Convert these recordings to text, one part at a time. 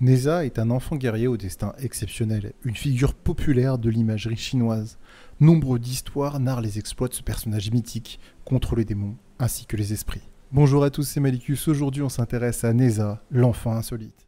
Neza est un enfant guerrier au destin exceptionnel, une figure populaire de l'imagerie chinoise. Nombre d'histoires narrent les exploits de ce personnage mythique contre les démons ainsi que les esprits. Bonjour à tous, c'est Malicus. Aujourd'hui on s'intéresse à Neza, l'enfant insolite.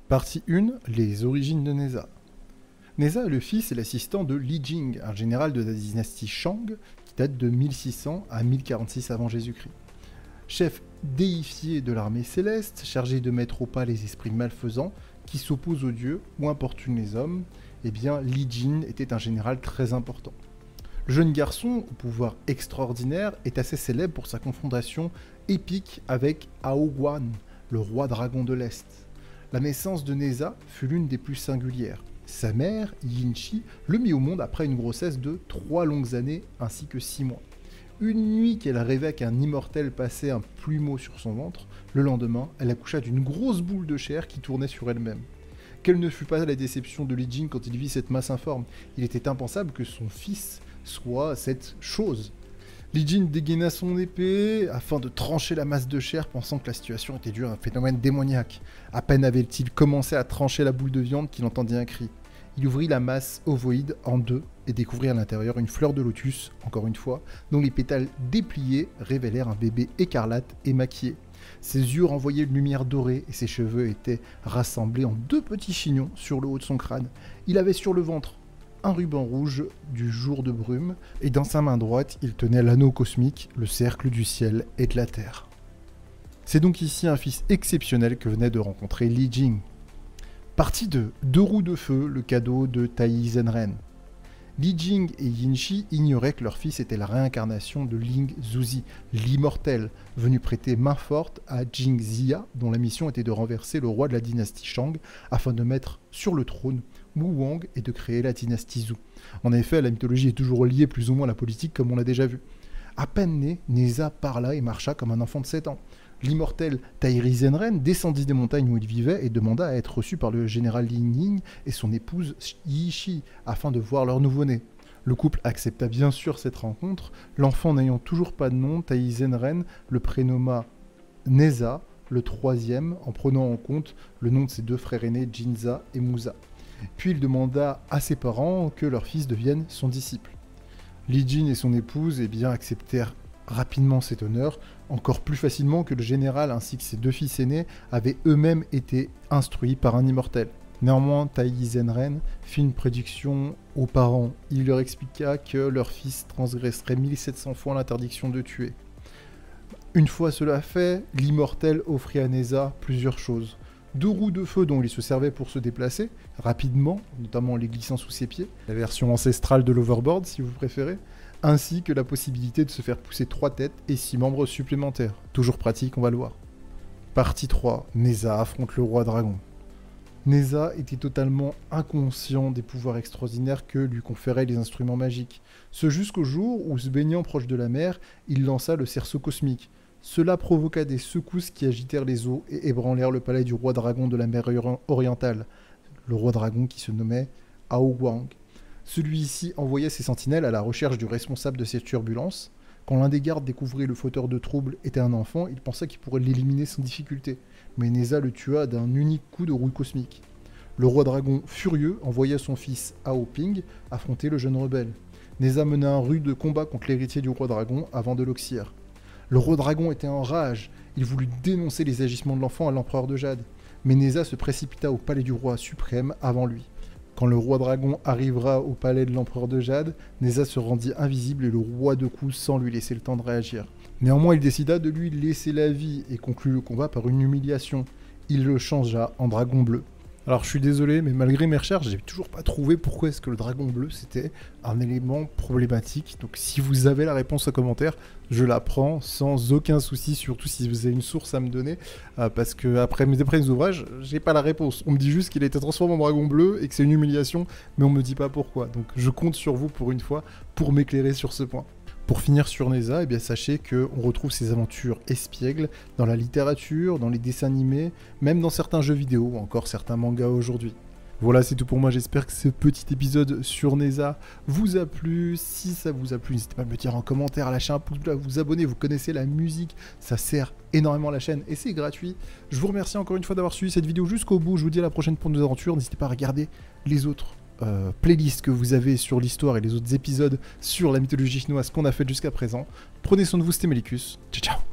Partie 1, les origines de Neza. Neza est le fils et l'assistant de Li Jing, un général de la dynastie Shang qui date de 1600 à 1046 avant Jésus-Christ. Chef déifié de l'armée céleste, chargé de mettre au pas les esprits malfaisants qui s'opposent aux dieux ou importunent les hommes, eh bien Li Jing était un général très important. Le jeune garçon, au pouvoir extraordinaire, est assez célèbre pour sa confrontation épique avec Hao Guan, le roi dragon de l'Est. La naissance de Neza fut l'une des plus singulières. Sa mère, Yinchi, le mit au monde après une grossesse de 3 longues années ainsi que 6 mois. Une nuit qu'elle rêvait qu'un immortel passait un plumeau sur son ventre, le lendemain, elle accoucha d'une grosse boule de chair qui tournait sur elle-même. Quelle ne fut pas la déception de Li Jing quand il vit cette masse informe. Il était impensable que son fils soit cette chose. Li Jing dégaina son épée afin de trancher la masse de chair, pensant que la situation était due à un phénomène démoniaque. À peine avait-il commencé à trancher la boule de viande qu'il entendit un cri. Il ouvrit la masse ovoïde en deux et découvrit à l'intérieur une fleur de lotus, encore une fois, dont les pétales dépliés révélèrent un bébé écarlate et maquillé. Ses yeux renvoyaient une lumière dorée et ses cheveux étaient rassemblés en 2 petits chignons sur le haut de son crâne. Il avait sur le ventre un ruban rouge du jour de brume, et dans sa main droite, il tenait l'anneau cosmique, le cercle du ciel et de la terre. C'est donc ici un fils exceptionnel que venait de rencontrer Li Jing. Partie 2, 2 roues de feu, le cadeau de Tai Zenren. Li Jing et Yinchi ignoraient que leur fils était la réincarnation de Ling Zuzi, l'immortel, venu prêter main forte à Jing Zia, dont la mission était de renverser le roi de la dynastie Shang afin de mettre sur le trône Wu Wang et de créer la dynastie Zhou. En effet, la mythologie est toujours liée plus ou moins à la politique comme on l'a déjà vu. À peine né, Neza parla et marcha comme un enfant de 7 ans. L'immortel Tai Zenren descendit des montagnes où il vivait et demanda à être reçu par le général Li Ying et son épouse Yi Shi afin de voir leur nouveau-né. Le couple accepta bien sûr cette rencontre. L'enfant n'ayant toujours pas de nom, Tai Zenren le prénomma Neza, le 3e, en prenant en compte le nom de ses 2 frères aînés Jinza et Musa. Puis il demanda à ses parents que leur fils devienne son disciple. Li Jing et son épouse acceptèrent rapidement cet honneur, encore plus facilement que le général ainsi que ses 2 fils aînés avaient eux-mêmes été instruits par un immortel. Néanmoins, Tai Zenren fit une prédiction aux parents. Il leur expliqua que leur fils transgresserait 1700 fois l'interdiction de tuer. Une fois cela fait, l'immortel offrit à Neza plusieurs choses. 2 roues de feu dont il se servait pour se déplacer, rapidement, notamment en les glissant sous ses pieds, la version ancestrale de l'overboard si vous préférez, ainsi que la possibilité de se faire pousser 3 têtes et 6 membres supplémentaires. Toujours pratique, on va le voir. Partie 3, Neza affronte le roi dragon. Neza était totalement inconscient des pouvoirs extraordinaires que lui conféraient les instruments magiques. Ce jusqu'au jour où, se baignant proche de la mer, il lança le cerceau cosmique. Cela provoqua des secousses qui agitèrent les eaux et ébranlèrent le palais du roi dragon de la mer orientale, le roi dragon qui se nommait Hao Guang. Celui-ci envoyait ses sentinelles à la recherche du responsable de ces turbulences. Quand l'un des gardes découvrit le fauteur de troubles était un enfant, il pensa qu'il pourrait l'éliminer sans difficulté, mais Neza le tua d'un unique coup de rouille cosmique. Le roi dragon, furieux, envoya son fils Hao Ping affronter le jeune rebelle. Neza mena un rude combat contre l'héritier du roi dragon avant de l'oxyre. Le roi dragon était en rage, il voulut dénoncer les agissements de l'enfant à l'empereur de Jade, mais Neza se précipita au palais du roi suprême avant lui. Quand le roi dragon arrivera au palais de l'empereur de Jade, Neza se rendit invisible et le roi de coups sans lui laisser le temps de réagir. Néanmoins, il décida de lui laisser la vie et conclut le combat par une humiliation. Il le changea en dragon bleu. Alors je suis désolé, mais malgré mes recherches, j'ai toujours pas trouvé pourquoi est-ce que le dragon bleu c'était un élément problématique. Donc si vous avez la réponse en commentaire, je la prends sans aucun souci, surtout si vous avez une source à me donner, parce que après mes ouvrages, j'ai pas la réponse. On me dit juste qu'il a été transformé en dragon bleu et que c'est une humiliation, mais on me dit pas pourquoi. Donc je compte sur vous pour une fois pour m'éclairer sur ce point. Pour finir sur Neza, eh bien sachez qu'on retrouve ses aventures espiègles dans la littérature, dans les dessins animés, même dans certains jeux vidéo ou encore certains mangas aujourd'hui. Voilà, c'est tout pour moi. J'espère que ce petit épisode sur Neza vous a plu. Si ça vous a plu, n'hésitez pas à me le dire en commentaire, à lâcher un pouce bleu, à vous abonner. Vous connaissez la musique, ça sert énormément à la chaîne et c'est gratuit. Je vous remercie encore une fois d'avoir suivi cette vidéo jusqu'au bout. Je vous dis à la prochaine pour nos aventures. N'hésitez pas à regarder les autres playlist que vous avez sur l'histoire et les autres épisodes sur la mythologie chinoise qu'on a fait jusqu'à présent. Prenez soin de vous, c'était Melicus. Ciao, ciao.